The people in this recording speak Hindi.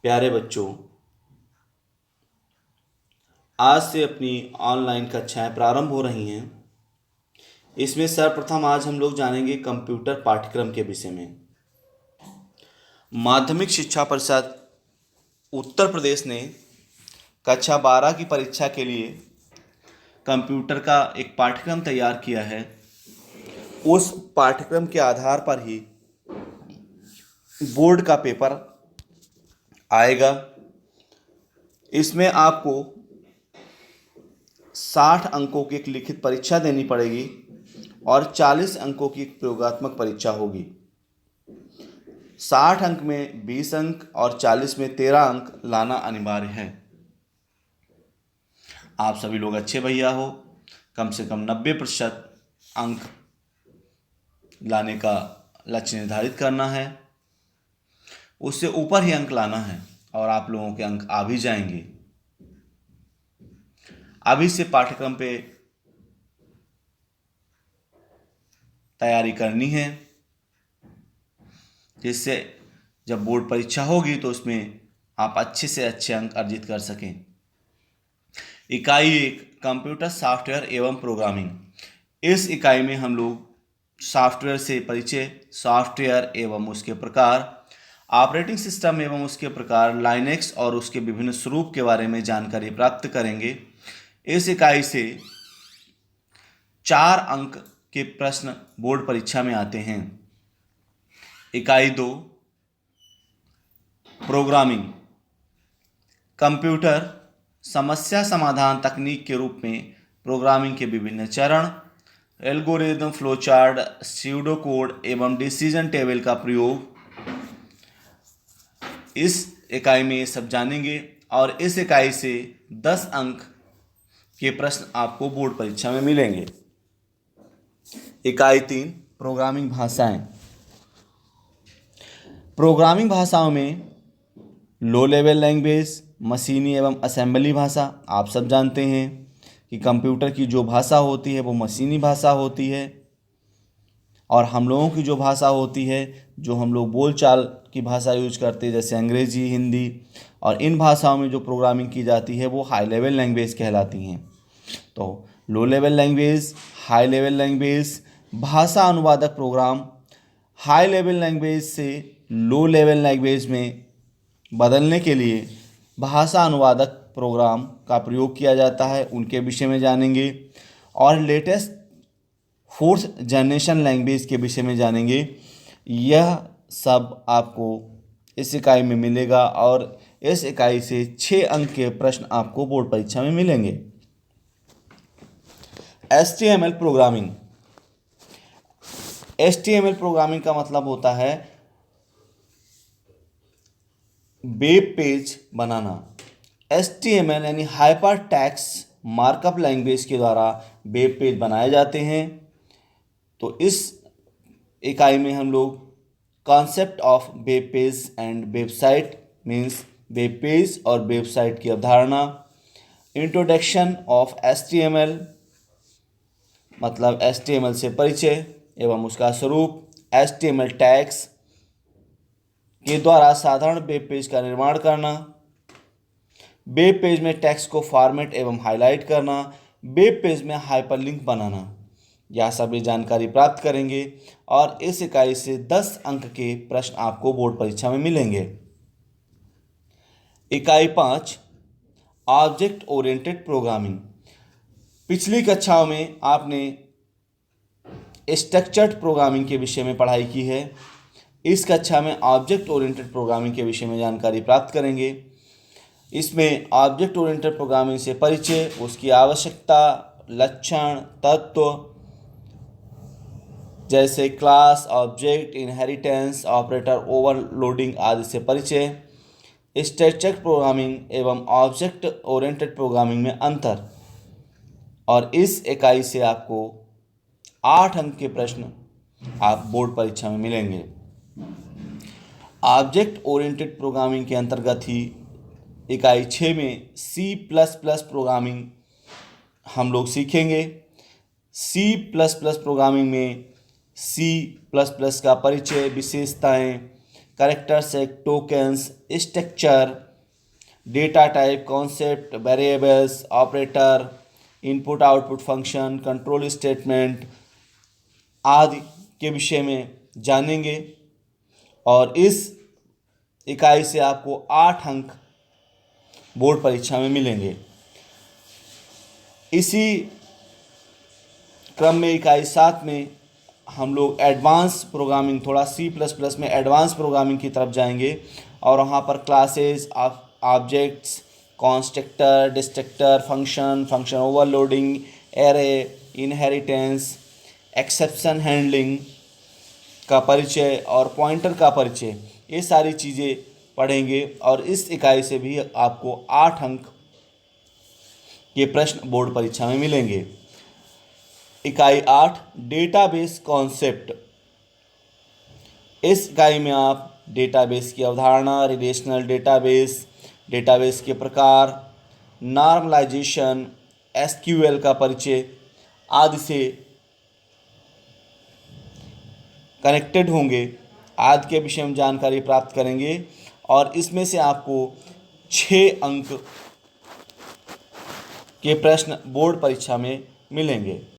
प्यारे बच्चों, आज से अपनी ऑनलाइन कक्षाएं प्रारंभ हो रही हैं। इसमें सर्वप्रथम आज हम लोग जानेंगे कंप्यूटर पाठ्यक्रम के विषय में। माध्यमिक शिक्षा परिषद उत्तर प्रदेश ने कक्षा 12 की परीक्षा के लिए कंप्यूटर का एक पाठ्यक्रम तैयार किया है। उस पाठ्यक्रम के आधार पर ही बोर्ड का पेपर आएगा। इसमें आपको 60 अंकों की एक लिखित परीक्षा देनी पड़ेगी और 40 अंकों की एक प्रयोगात्मक परीक्षा होगी। 60 अंक में 20 अंक और 40 में 13 अंक लाना अनिवार्य है। आप सभी लोग अच्छे भैया हो, कम से कम 90% अंक लाने का लक्ष्य निर्धारित करना है। उससे ऊपर ही अंक लाना है और आप लोगों के अंक आ भी जाएंगे। अभी से पाठ्यक्रम पे तैयारी करनी है, जिससे जब बोर्ड परीक्षा होगी तो उसमें आप अच्छे से अच्छे अंक अर्जित कर सकें। इकाई 1 कंप्यूटर सॉफ्टवेयर एवं प्रोग्रामिंग। इस इकाई में हम लोग सॉफ्टवेयर से परिचय, सॉफ्टवेयर एवं उसके प्रकार, ऑपरेटिंग सिस्टम एवं उसके प्रकार, लाइनेक्स और उसके विभिन्न स्वरूप के बारे में जानकारी प्राप्त करेंगे। इस इकाई से 4 अंक के प्रश्न बोर्ड परीक्षा में आते हैं। इकाई 2 प्रोग्रामिंग। कंप्यूटर समस्या समाधान तकनीक के रूप में प्रोग्रामिंग के विभिन्न चरण, एल्गोरिदम, फ्लोचार्ट, स्यूडो कोड एवं डिसीजन टेबल का प्रयोग इस इकाई में ये सब जानेंगे और इस इकाई से 10 अंक के प्रश्न आपको बोर्ड परीक्षा में मिलेंगे। इकाई 3 प्रोग्रामिंग भाषाएं। प्रोग्रामिंग भाषाओं में लो लेवल लैंग्वेज, मशीनी एवं असेंबली भाषा। आप सब जानते हैं कि कंप्यूटर की जो भाषा होती है वो मशीनी भाषा होती है और हम लोगों की जो भाषा होती है, जो हम लोग बोलचाल की भाषा यूज करते हैं, जैसे अंग्रेजी, हिंदी, और इन भाषाओं में जो प्रोग्रामिंग की जाती है वो हाई लेवल लैंग्वेज कहलाती हैं। तो low level language, high level language, भाषा अनुवादक प्रोग्राम हाई लेवल लैंग्वेज से लो लेवल लैंग्वेज में बदलने के लिए भाषा अनुवादक प्रोग्राम का प्रयोग किया जाता है, उनके विषय में जानेंगे। और लेटेस्ट 4th जनरेशन लैंग्वेज के विषय में जानेंगे। यह सब आपको इस इकाई में मिलेगा और इस इकाई से 6 अंक के प्रश्न आपको बोर्ड परीक्षा में मिलेंगे। HTML programming. HTML प्रोग्रामिंग का मतलब होता है वेब पेज बनाना। HTML यानी हाइपर टेक्स्ट मार्कअप लैंग्वेज के द्वारा वेब पेज बनाए जाते हैं। तो इस इकाई में हम लोग concept of web page and website means web page और वेबसाइट की अवधारणा, इंट्रोडक्शन ऑफ HTML मतलब HTML से परिचय एवं उसका स्वरूप, HTML टैग्स के द्वारा साधारण वेब पेज का निर्माण करना, वेब पेज में टेक्स्ट को फॉर्मेट एवं हाईलाइट करना, वेब पेज में हाइपरलिंक बनाना, यह सभी जानकारी प्राप्त करेंगे और इस इकाई से 10 अंक के प्रश्न आपको बोर्ड परीक्षा में मिलेंगे। इकाई 5 ऑब्जेक्ट ओरिएंटेड प्रोग्रामिंग। पिछली कक्षाओं में आपने स्ट्रक्चर्ड प्रोग्रामिंग के विषय में पढ़ाई की है। इस कक्षा में ऑब्जेक्ट ओरिएंटेड प्रोग्रामिंग के विषय में जानकारी प्राप्त करेंगे। इसमें ऑब्जेक्ट ओरिएंटेड प्रोग्रामिंग से परिचय, उसकी आवश्यकता, लक्षण, तत्व जैसे class, object, inheritance, operator, overloading आदि से परिचय, स्ट्रक्चर्ड प्रोग्रामिंग एवं ऑब्जेक्ट ओरिएंटेड प्रोग्रामिंग में अंतर, और इस इकाई से आपको 8 अंक के प्रश्न आप बोर्ड परीक्षा में मिलेंगे। ऑब्जेक्ट ओरिएंटेड प्रोग्रामिंग के अंतर्गत ही इकाई 6 में C++ प्रोग्रामिंग हम लोग सीखेंगे। C++ प्रोग्रामिंग में C++ का परिचय, विशेषताएं, character set, tokens, structure, data type, concept, variables, operator, input output function, control statement आदि के विषय में जानेंगे। और इस इकाई से आपको 8 अंक बोर्ड परीक्षा में मिलेंगे। इसी क्रम में इकाई 7 में हम लोग एडवांस प्रोग्रामिंग, थोड़ा C++ में एडवांस प्रोग्रामिंग की तरफ जाएंगे और वहाँ पर classes, objects, constructor, destructor, function, function overloading, array, inheritance, exception handling का परिचय और पॉइंटर का परिचय, ये सारी चीज़ें पढ़ेंगे। और इस इकाई से भी आपको 8 अंक के प्रश्न बोर्ड परीक्षा में मिलेंगे। इकाई 8 डेटाबेस कॉन्सेप्ट। इस इकाई में आप डेटाबेस की अवधारणा, रिलेशनल डेटाबेस, डेटाबेस के प्रकार, नॉर्मलाइजेशन, SQL का परिचय आदि से कनेक्टेड होंगे, आदि के विषय में जानकारी प्राप्त करेंगे। और इसमें से आपको 6 अंक के प्रश्न बोर्ड परीक्षा में मिलेंगे।